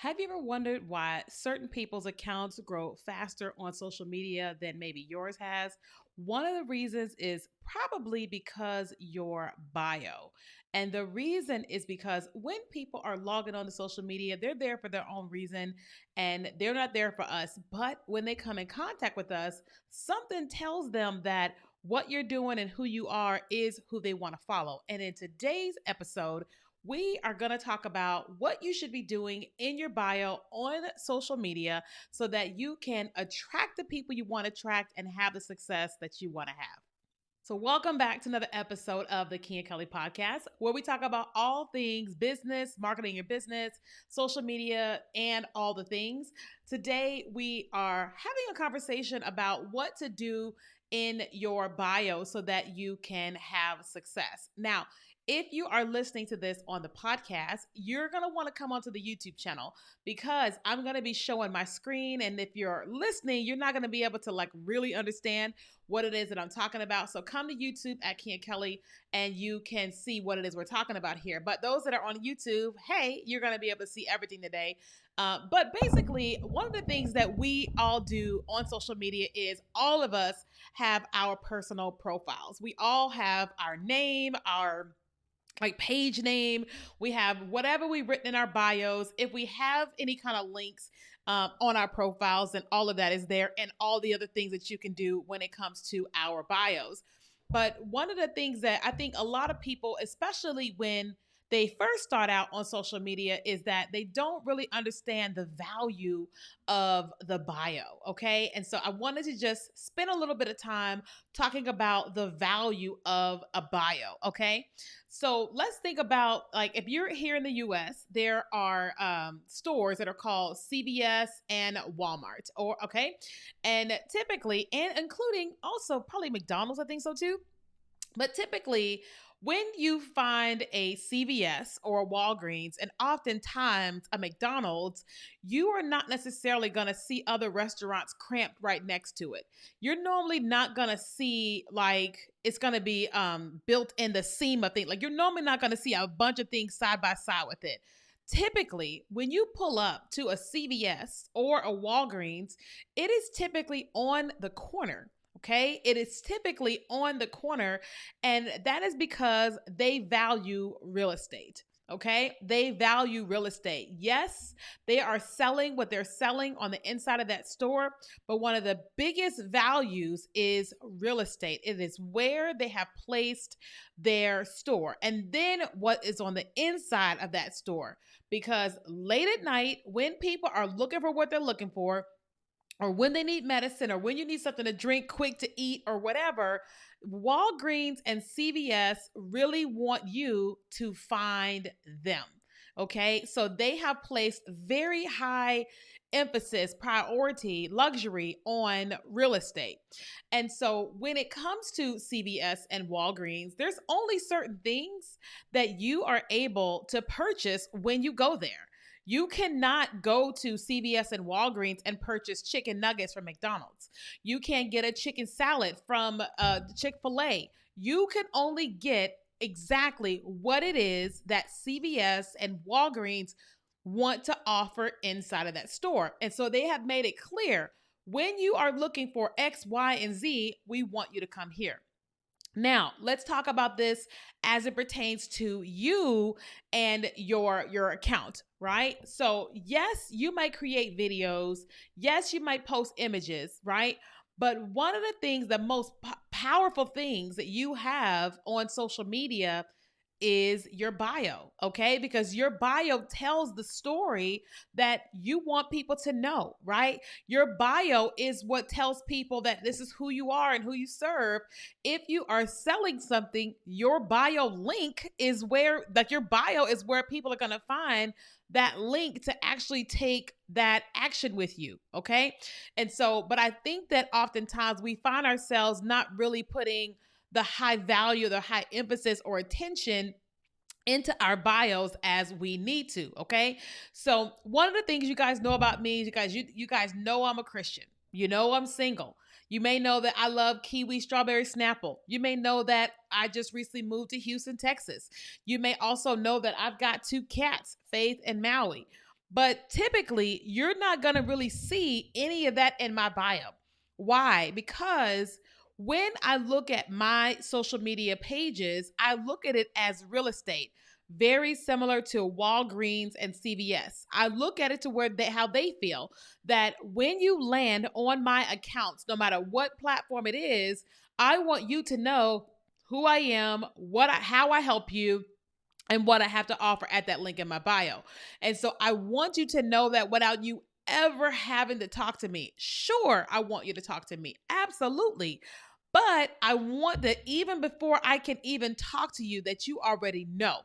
Have you ever wondered why certain people's accounts grow faster on social media than maybe yours has? One of the reasons is probably because your bio. And the reason is because when people are logging on to social media, they're there for their own reason and they're not there for us. But when they come in contact with us, something tells them that what you're doing and who you are is who they want to follow. And in today's episode, we are going to talk about what you should be doing in your bio on social media so that you can attract the people you want to attract and have the success that you want to have. So, welcome back to another episode of the Keenya Kelly podcast, where we talk about all things business, marketing your business, social media, and all the things. Today, we are having a conversation about what to do in your bio so that you can have success. Now, if you are listening to this on the podcast, you're going to want to come onto the YouTube channel because I'm going to be showing my screen. And if you're listening, you're not going to be able to really understand what it is that I'm talking about. So come to YouTube at Keenya Kelly and you can see what it is we're talking about here. But those that are on YouTube, hey, you're going to be able to see everything today. But basically, one of the things that we all do on social media is all of us have our personal profiles. We all have our name, our page name, we have whatever we've written in our bios. If we have any kind of links on our profiles, then all of that is there and all the other things that you can do when it comes to our bios. But one of the things that I think a lot of people, especially when they first start out on social media, is that they don't really understand the value of the bio. Okay. And so I wanted to just spend a little bit of time talking about the value of a bio. Okay. So let's think about if you're here in the US, there are stores that are called CVS and Walmart, and typically, and including also probably McDonald's, I think so too. But typically, when you find a CVS or a Walgreens and oftentimes a McDonald's, you are not necessarily going to see other restaurants cramped right next to it. You're normally not going to see it's going to be built in the seam of things. You're normally not going to see a bunch of things side by side with it. Typically, when you pull up to a CVS or a Walgreens, it is typically on the corner. Okay, it is typically on the corner, and that is because they value real estate. Okay, they value real estate. Yes, they are selling what they're selling on the inside of that store, but one of the biggest values is real estate. It is where they have placed their store, and then what is on the inside of that store. Because late at night, when people are looking for what they're looking for, or when they need medicine, or when you need something to drink quick to eat or whatever, Walgreens and CVS really want you to find them. Okay. So they have placed very high emphasis, priority, luxury on real estate. And so when it comes to CVS and Walgreens, there's only certain things that you are able to purchase when you go there. You cannot go to CVS and Walgreens and purchase chicken nuggets from McDonald's. You can't get a chicken salad from Chick-fil-A. You can only get exactly what it is that CVS and Walgreens want to offer inside of that store. And so they have made it clear, when you are looking for X, Y, and Z, we want you to come here. Now, let's talk about this as it pertains to you and your account, right? So, yes, you might create videos. Yes, you might post images, right? But one of the things, the most powerful things that you have on social media is your bio, okay? Because your bio tells the story that you want people to know, right? Your bio is what tells people that this is who you are and who you serve. If you are selling something, your bio link is where, your bio is where people are going to find that link to actually take that action with you, okay? And so, but I think that oftentimes we find ourselves not really putting the high value, the high emphasis or attention into our bios as we need to. Okay. So one of the things you guys know about me, you guys know I'm a Christian. You know, I'm single. You may know that I love kiwi strawberry Snapple. You may know that I just recently moved to Houston, Texas. You may also know that I've got 2 cats, Faith and Maui. But typically, you're not going to really see any of that in my bio. Why? Because when I look at my social media pages, I look at it as real estate, very similar to Walgreens and CVS. I look at it to where how they feel that when you land on my accounts, no matter what platform it is, I want you to know who I am, how I help you, and what I have to offer at that link in my bio. And so I want you to know that without you ever having to talk to me. Sure, I want you to talk to me. Absolutely. But I want that even before I can even talk to you, that you already know.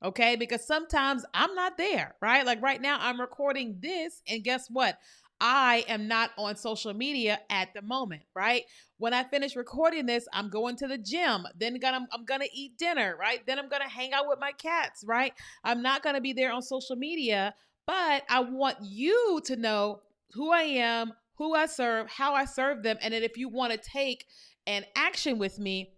Okay, because sometimes I'm not there, right? Like right now, I'm recording this, and guess what? I am not on social media at the moment, right? When I finish recording this, I'm going to the gym. Then I'm gonna eat dinner, right? Then I'm gonna hang out with my cats, right? I'm not gonna be there on social media, but I want you to know who I am, who I serve, how I serve them, and that if you want to take an action with me,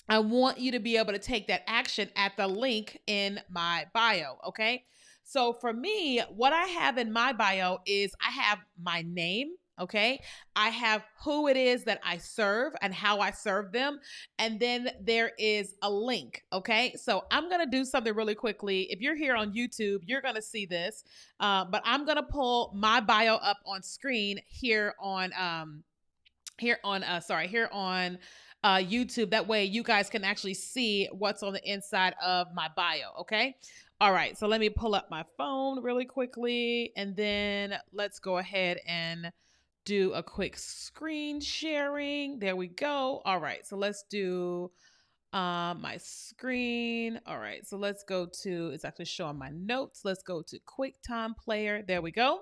I want you to be able to take that action at the link in my bio. Okay. So for me, what I have in my bio is I have my name. Okay. I have who it is that I serve and how I serve them. And then there is a link. Okay. So I'm going to do something really quickly. If you're here on YouTube, you're going to see this. But I'm going to pull my bio up on screen here on, here on YouTube. That way you guys can actually see what's on the inside of my bio. Okay. All right. So let me pull up my phone really quickly, and then let's go ahead and do a quick screen sharing. There we go. All right. So let's do my screen. All right. So let's go to, it's actually showing my notes. Let's go to QuickTime Player. There we go.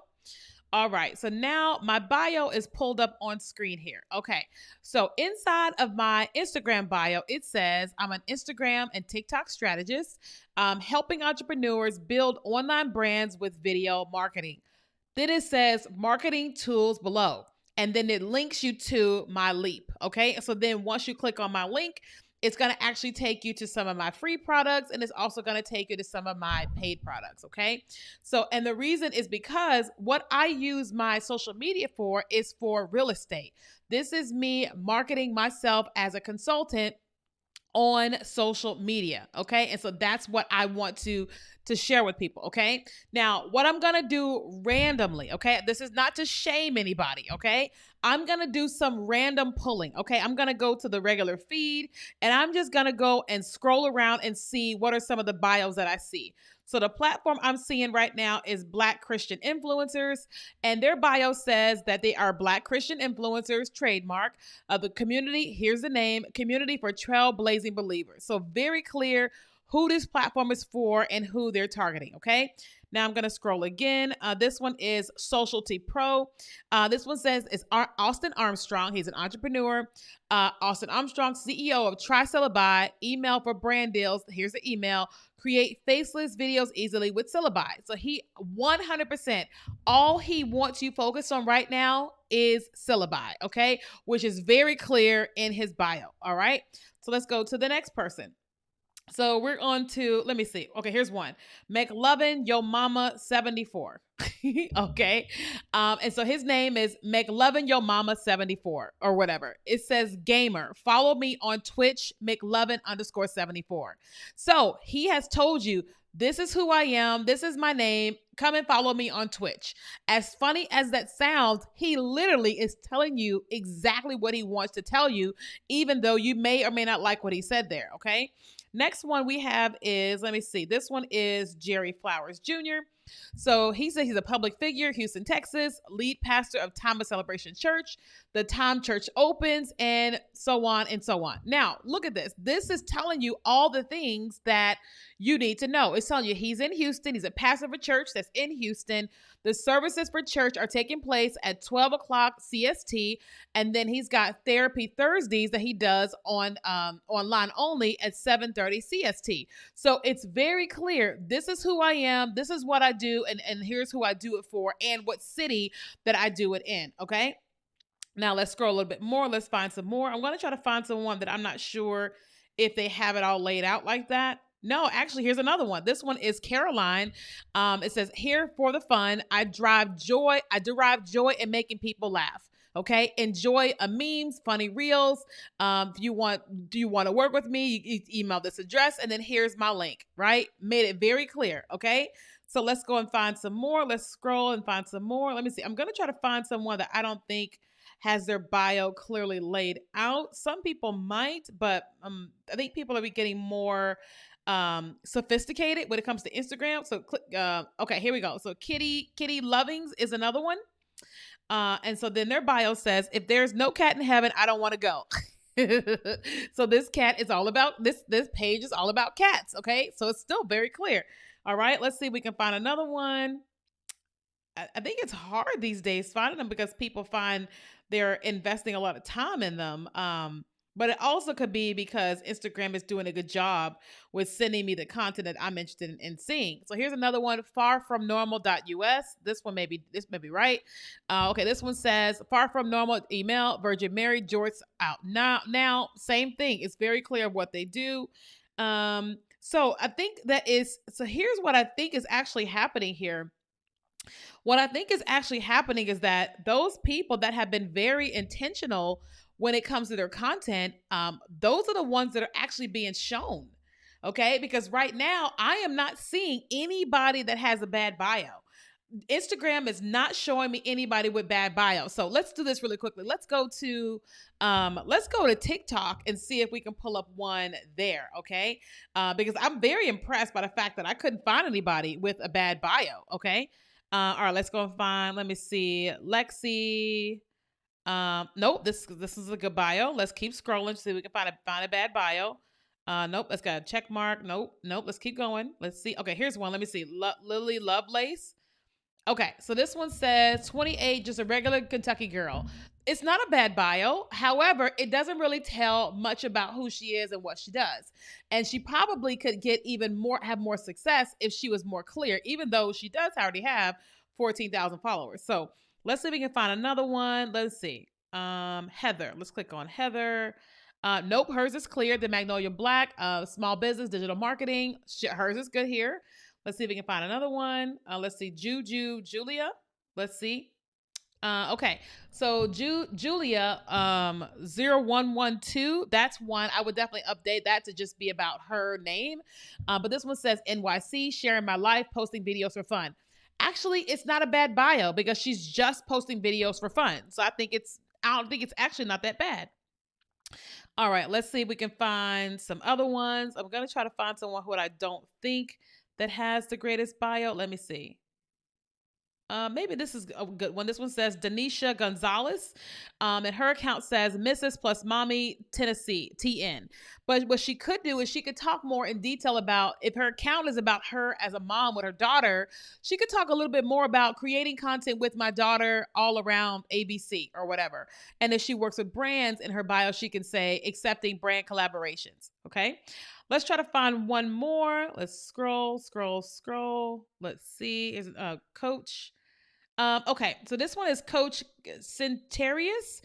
All right, so now my bio is pulled up on screen here. Okay, so inside of my Instagram bio, it says I'm an Instagram and TikTok strategist, helping entrepreneurs build online brands with video marketing. Then it says marketing tools below, and then it links you to my Leap. Okay, so then once you click on my link, it's going to actually take you to some of my free products, and it's also going to take you to some of my paid products. Okay. So, and the reason is because what I use my social media for is for real estate. This is me marketing myself as a consultant on social media. Okay. And so that's what I want to share with people. Okay. Now, what I'm going to do randomly. Okay. This is not to shame anybody. Okay. I'm going to do some random pulling. Okay. I'm going to go to the regular feed, and I'm just going to go and scroll around and see what are some of the bios that I see. So the platform I'm seeing right now is Black Christian Influencers, and their bio says that they are Black Christian Influencers, trademark of the community. Here's the name: Community for Trailblazing Believers. So very clear who this platform is for and who they're targeting. Okay. Now I'm going to scroll again. This one is Socialty Pro. This one says it's Austin Armstrong. He's an entrepreneur. Austin Armstrong, CEO of Tri-Syllabi, email for brand deals. Here's the email: create faceless videos easily with Syllabi. So he 100%, all he wants you focused on right now is Syllabi, okay? Which is very clear in his bio, all right? So let's go to the next person. So we're on to, let me see. Okay, here's one. McLovin Yo Mama 74. Okay. And so his name is McLovin Yo Mama 74 or whatever. It says gamer. Follow me on Twitch, McLovin_74. So he has told you, this is who I am. This is my name. Come and follow me on Twitch. As funny as that sounds, he literally is telling you exactly what he wants to tell you, even though you may or may not like what he said there. Okay. Next one we have is, let me see. This one is Jerry Flowers Jr. So he said he's a public figure, Houston, Texas, lead pastor of Time of Celebration Church. The time church opens, and so on and so on. Now, look at this. This is telling you all the things that you need to know. It's telling you he's in Houston. He's a pastor of a church that's in Houston. The services for church are taking place at 12 o'clock CST. And then he's got therapy Thursdays that he does on online only at 7:30 CST. So it's very clear. This is who I am. This is what I do. And here's who I do it for and what city that I do it in. Okay. Now let's scroll a little bit more. Let's find some more. I'm going to try to find someone that I'm not sure if they have it all laid out like that. No, actually, here's another one. This one is Caroline. It says, "Here for the fun. I derive joy. In making people laugh. Okay, enjoy a memes, funny reels. If you want, do you want to work with me? You email this address, and then here's my link. Right? Made it very clear. Okay." So let's go and find some more. Let's scroll and find some more. Let me see. I'm gonna try to find someone that I don't think has their bio clearly laid out. Some people might, but I think people are getting more sophisticated when it comes to Instagram. So click okay, here we go. So Kitty Lovings is another one. And so then their bio says, "If there's no cat in heaven, I don't want to go." So this cat is all about this page is all about cats, okay? So it's still very clear. All right, let's see if we can find another one. I think it's hard these days finding them because people find they're investing a lot of time in them. But it also could be because Instagram is doing a good job with sending me the content that I'm interested in seeing. So here's another one, farfromnormal.us. This may be right. Okay, this one says far from normal email, Virgin Mary, George out now. Same thing. It's very clear what they do. So I think here's what I think is actually happening here. What I think is actually happening is that those people that have been very intentional when it comes to their content, those are the ones that are actually being shown. Okay. Because right now, I am not seeing anybody that has a bad bio. Instagram is not showing me anybody with bad bio. So let's do this really quickly. Let's go to TikTok and see if we can pull up one there. Okay. Because I'm very impressed by the fact that I couldn't find anybody with a bad bio. Okay. All right, let's go and find. Let me see, Lexi. Nope, this is a good bio. Let's keep scrolling to see if we can find a bad bio. Nope, let's got a check mark. Nope. Let's keep going. Let's see. Okay, here's one. Let me see. Lily Lovelace. Okay, so this one says 28, just a regular Kentucky girl. It's not a bad bio. However, it doesn't really tell much about who she is and what she does. And she probably could have more success if she was more clear, even though she does already have 14,000 followers. So let's see if we can find another one. Let's see. Heather. Let's click on Heather. Nope, hers is clear. The Magnolia Black, small business, digital marketing. Hers is good here. Let's see if we can find another one. Let's see. Julia. Let's see. Okay. So Julia 0112, that's one. I would definitely update that to just be about her name. But this one says NYC, sharing my life, posting videos for fun. Actually, it's not a bad bio because she's just posting videos for fun. So I don't think it's actually not that bad. All right, let's see if we can find some other ones. I'm going to try to find someone who I don't think that has the greatest bio. Let me see. Maybe this is a good one. This one says Denisha Gonzalez. And her account says Mrs. plus Mommy Tennessee, TN. But what she could do is she could talk more in detail about, if her account is about her as a mom with her daughter, she could talk a little bit more about creating content with my daughter all around ABC or whatever. And if she works with brands in her bio, she can say accepting brand collaborations. Okay. Let's try to find one more. Let's scroll. Let's see. Is Coach. Okay, so this one is Coach Centarius.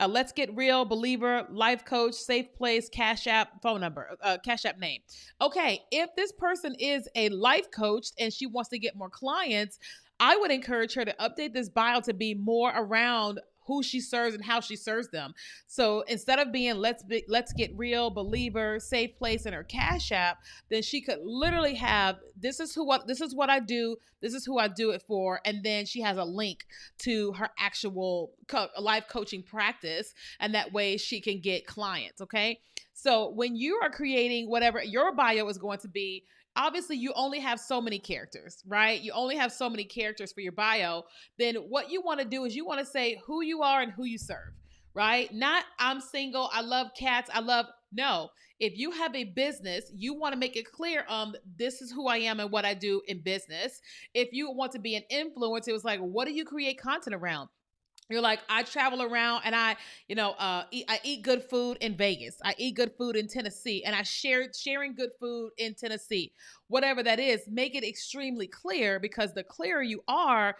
Let's Get Real, believer, life coach, safe place, Cash App, phone number, Cash App name. Okay, if this person is a life coach and she wants to get more clients, I would encourage her to update this bio to be more around who she serves and how she serves them. So instead of being let's get real, believer, safe place in her Cash App, then she could literally have this is what I do, this is who I do it for, and then she has a link to her actual life coaching practice, and that way she can get clients. Okay, so when you are creating whatever your bio is going to be, obviously you only have so many characters, right? You only have so many characters for your bio. Then what you want to do is you want to say who you are and who you serve, right? Not I'm single, I love cats, no. If you have a business, you want to make it clear, this is who I am and what I do in business. If you want to be an influencer, it was like, what do you create content around? You're like, I travel around and I eat good food in Vegas. I eat good food in Tennessee, and I sharing good food in Tennessee. Whatever that is, make it extremely clear, because the clearer you are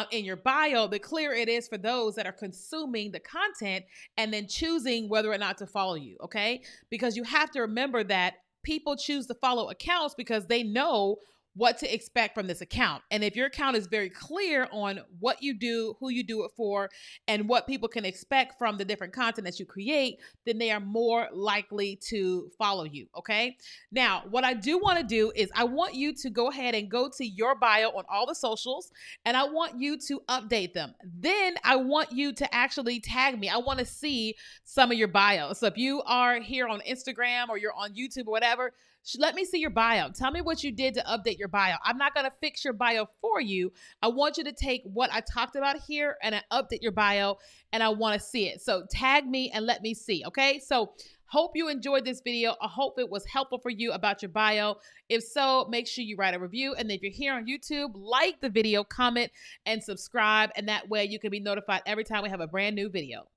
in your bio, the clearer it is for those that are consuming the content and then choosing whether or not to follow you. Okay, because you have to remember that people choose to follow accounts because they know what to expect from this account. And if your account is very clear on what you do, who you do it for, and what people can expect from the different content that you create, then they are more likely to follow you. Okay. Now, what I do want to do is I want you to go ahead and go to your bio on all the socials, and I want you to update them. Then I want you to actually tag me. I want to see some of your bio. So if you are here on Instagram or you're on YouTube or whatever, let me see your bio. Tell me what you did to update your bio. I'm not going to fix your bio for you. I want you to take what I talked about here and update your bio, and I want to see it. So tag me and let me see, okay? So hope you enjoyed this video. I hope it was helpful for you about your bio. If so, make sure you write a review. And if you're here on YouTube, like the video, comment, and subscribe. And that way you can be notified every time we have a brand new video.